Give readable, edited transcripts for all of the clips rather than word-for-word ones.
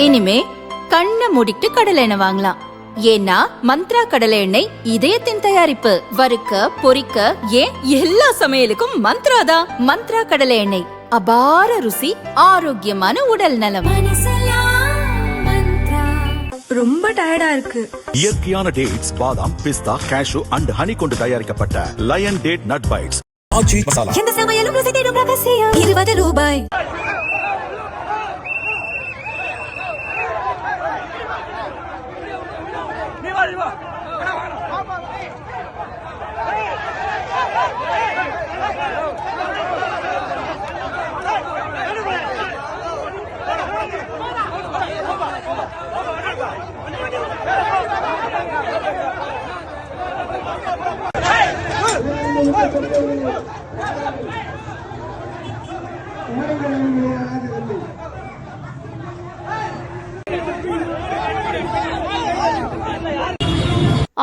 இனிமே கண்ணை மூடிட்டு கடலை எண்ணெய் வாங்கலாம். ஏன்னா மந்த்ரா கடலை எண்ணெய் இதயத்தின் தயாரிப்பு. வறுக்க பொரிக்க ஏன் எல்லா சமையலுக்கும் மந்த்ரா தான். மந்த்ரா கடலை எண்ணெய், அபார ருசி, ஆரோக்கியமான உடல் நலம். ரொம்ப டயர்டா இருக்கு. இயற்கையான டேட்ஸ், பாதாம், பிஸ்தா, கேஷு அண்ட் ஹனி கொண்டு தயாரிக்கப்பட்ட லயன் டேட் நட் பைட்ஸ். எந்த சமையலும் ருசி தேடும் ரகசியம். 20 ரூபாய்.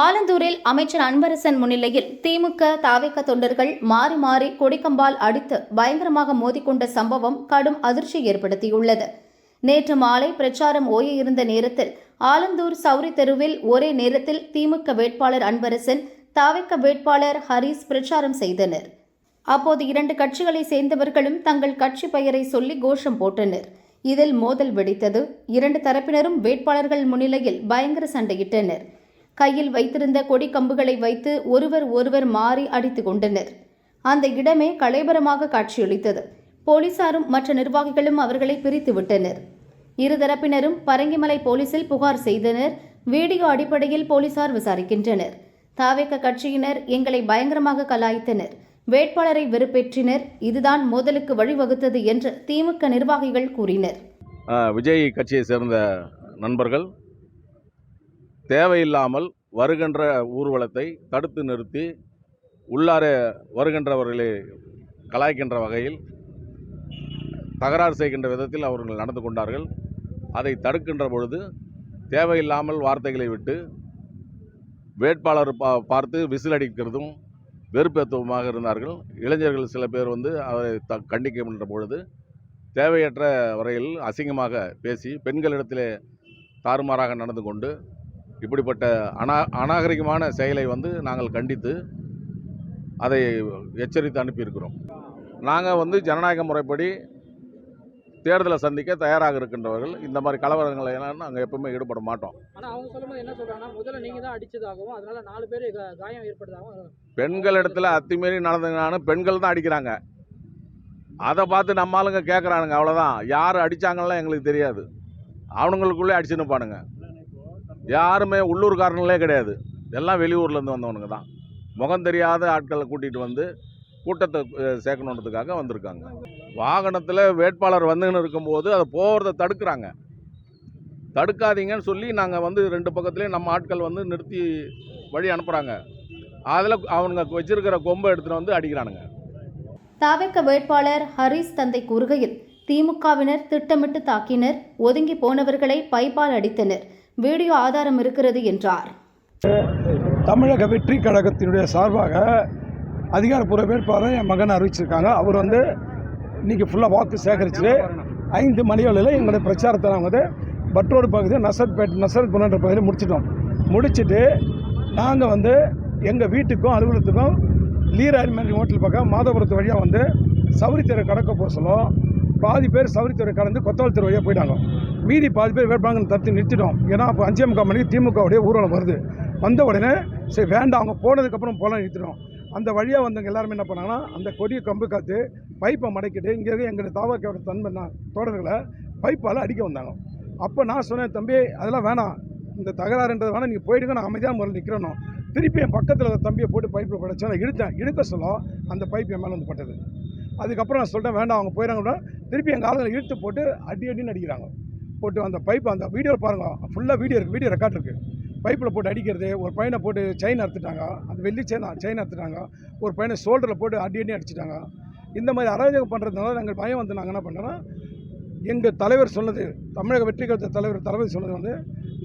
ஆலந்தூரில் அமைச்சர் அன்பரசன் முன்னிலையில் திமுக தாவேக தொண்டர்கள் மாறி மாறி கொடிக்கம்பால் அடித்து பயங்கரமாக மோதிக்கொண்ட சம்பவம் கடும் அதிர்ச்சி ஏற்படுத்தியுள்ளது. நேற்று மாலை பிரச்சாரம் ஓய இருந்த நேரத்தில் ஆலந்தூர் சௌரி தெருவில் ஒரே நேரத்தில் திமுக வேட்பாளர் அன்பரசன், தாவேக வேட்பாளர் ஹரிஸ் பிரச்சாரம் செய்தனர். அப்போது இரண்டு கட்சிகளை சேர்ந்தவர்களும் தங்கள் கட்சி பெயரை சொல்லி கோஷம் போட்டனர். இதில் மோதல் வெடித்தது. இரண்டு தரப்பினரும் வேட்பாளர்கள் முன்னிலையில் பயங்கர சண்டையிட்டனர். கையில் வைத்திருந்த கொடி கம்புகளை வைத்து ஒருவர் மாறி அடித்துக் கொண்டனர். அந்த இடமே கலைபரமாக காட்சியளித்தது. போலீசாரும் மற்ற நிர்வாகிகளும் அவர்களை பிரித்து விட்டனர். இருதரப்பினரும் பரங்கிமலை போலீசில் புகார் செய்தனர். வீடியோ அடிப்படையில் போலீசார் விசாரிக்கின்றனர். தாவேக கட்சியினர் எங்களை பயங்கரமாக கலாய்த்தனர், வேட்பாளரை வெறுப்பேற்றினர், இதுதான் மோதலுக்கு வழிவகுத்தது என்று திமுக நிர்வாகிகள் கூறினர். விஜய் கட்சியை சேர்ந்த நண்பர்கள் தேவையில்லாமல் வருகின்ற ஊர்வலத்தை தடுத்து நிறுத்தி உள்ளாரே வருகின்றவர்களை கலாய்க்கின்ற வகையில் தகராறு செய்கின்ற விதத்தில் அவர்கள் நடந்து கொண்டார்கள். அதை தடுக்கின்ற பொழுது தேவையில்லாமல் வார்த்தைகளை விட்டு வேட்பாளர் பார்த்து விசில் அடிக்கிறதும் வெறுப்பேற்றுவமாக இருந்தார்கள். இளைஞர்கள் சில பேர் அவரை கண்டிக்கின்ற பொழுது தேவையற்ற வரையில் அசிங்கமாக பேசி பெண்களிடத்திலே தாறுமாறாக நடந்து கொண்டு இப்படிப்பட்ட அநாகரிகமான செயலை நாங்கள் கண்டித்து அதை எச்சரித்து அனுப்பியிருக்கிறோம். நாங்கள் ஜனநாயக முறைப்படி தேர்தலை சந்திக்க தயாராக இருக்கின்றவர்கள். இந்த மாதிரி கலவரங்களை எல்லாம் நாங்கள் எப்பவுமே ஈடுபட மாட்டோம். ஆனால் அவங்க சொல்லும்போது என்ன சொல்கிறாங்கன்னா, முதல்ல நீங்கள் தான் அடித்ததாகவும் அதனால் 4 பேர் காயம் ஏற்பட்டதாகவும். பெண்களிடத்தில் அத்துமீறி நடந்ததுனாலும் பெண்கள் தான் அடிக்கிறாங்க. அதை பார்த்து நம்ம ஆளுங்க கேட்குறானுங்க, அவ்வளோதான். யார் அடித்தாங்கலாம் எங்களுக்கு தெரியாது. அவனுங்களுக்குள்ளே அடிச்சுன்னு பானுங்க. யாருமே உள்ளூர்காரங்களே கிடையாது, எல்லாம் வெளியூர்லேருந்து வந்தவனுங்க தான். முகம் தெரியாத ஆட்களை கூட்டிகிட்டு கூட்டத்தை சேர்க்கணுன்றதுக்காக வந்திருக்காங்க. வாகனத்தில் வேட்பாளர் வந்துன்னு இருக்கும்போது அதை போகிறத தடுக்கிறாங்க. தடுக்காதீங்கன்னு சொல்லி நாங்கள் 2 பக்கத்துலேயும் நம்ம ஆட்கள் நிறுத்தி வழி அனுப்புகிறாங்க. அதில் அவனுங்க வச்சிருக்கிற கொம்பை எடுத்துகிட்டு அடிக்கிறானுங்க. தாவேக வேட்பாளர் ஹரிஸ் தந்தை கூறுகையில், திமுகவினர் திட்டமிட்டு தாக்கினர், ஒதுங்கி போனவர்களை பைப்பால் அடித்தனர், வீடியோ ஆதாரம் இருக்கிறது என்றார். தமிழக வெற்றி கழகத்தினுடைய சார்பாக அதிகாரப்பூர்வ வேட்பாளர் என் மகன் அறிவிச்சிருக்காங்க. அவர் இன்றைக்கி ஃபுல்லாக வாக்கு சேகரித்து 5 மணிகளில் எங்களுடைய பிரச்சாரத்தை நாங்கள் பட்ரோடு பகுதியில் நசரத் புனன்ற பகுதியில் முடிச்சுட்டு நாங்கள் எங்கள் வீட்டுக்கும் அலுவலகத்துக்கும் லீராயில்மேன் ஹோட்டல் பக்கம் மாதபுரத்து வழியாக சௌரித்தெரு கடக்க போக சொல்லும். பாதி பேர் சௌரித்தெரு கடந்து கொத்தவால் தெரு வழியாக போயிட்டாங்க. மீதி பாதி பேர் வேட்பாளர்கள் தடுத்து நிறுத்திட்டோம். ஏன்னா அப்போ 5:45 மணிக்கு திமுகவுடைய ஊர்வலம் வருது. வந்த உடனே சரி வேண்டாம், அவங்க போனதுக்கப்புறம் போகலாம் நிறுத்திட்டோம். அந்த வழியாக வந்தவங்க எல்லாருமே என்ன பண்ணாங்கன்னா, அந்த கொடியை கம்பு காத்து பைப்பை மடக்கிட்டு இங்கே எங்களுடைய தாவாக்கையோட தோழர்களை பைப்பால் அடிக்க வந்தாங்க. அப்போ நான் சொன்னேன், தம்பி அதெல்லாம் வேணாம், இந்த தகராறுன்றது வேணாம், நீங்கள் போயிடுங்க, நான் அமைதியான முறையில் நிற்கிறோம். திருப்பி என் பக்கத்தில் தம்பியை போட்டு பைப்பில் படைச்சேன். நான் இழுக்க சொல்ல அந்த பைப் என் மேலே பட்டது. அதுக்கப்புறம் நான் சொல்லிட்டேன் வேண்டாம், அவங்க போயிடறாங்க. திருப்பி எங்கள் ஆளுங்களை இழுத்து போட்டு அடின்னு அடிக்கிறாங்க. போட்டு அந்த பைப்பை அந்த வீடியோவில் பாருங்கள், ஃபுல்லாக வீடியோ ரெக்கார்ட் இருக்குது. பைப்பில் போட்டு அடிக்கிறது, ஒரு பையனை போட்டு செயின் அறுத்துட்டாங்க, அந்த வெள்ளி செயின் அறுத்துட்டாங்க, ஒரு பையனை ஷோல்டரில் போட்டு அடி அடிச்சிட்டாங்க. இந்த மாதிரி அராஜகம் பண்ணுறதுனால எங்கள் பயம் நாங்கள் என்ன பண்ணோன்னா, எங்கள் தலைவர் சொன்னது, தமிழக வெற்றி கழக தலைவர் தளபதி சொன்னது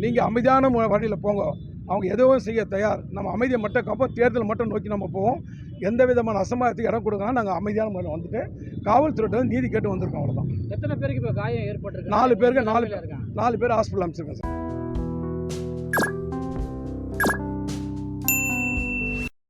நீங்கள் அமைதியான வழியில் போங்க, அவங்க எதுவும் செய்ய தயார், நம்ம அமைதியை மட்டும் தேர்தல் மட்டும் நோக்கி நம்ம போவோம். எந்த விதமான அசம்பாவிதத்துக்கு இடம் கொடுக்கலாம். நாங்கள் அமைதியான முறையில் வந்துட்டு காவல்துறையிட்ட நீதி கேட்டு வந்திருக்கோம். அவ்வளோதான். எத்தனை பேருக்கு இப்போ காயம் ஏற்பட்டிருக்கு? 4 பேருக்கு நிலைமையில இருக்காங்க? 4 பேர் ஹாஸ்பிட்டல் அனுப்பிச்சிருக்கேன் சார்.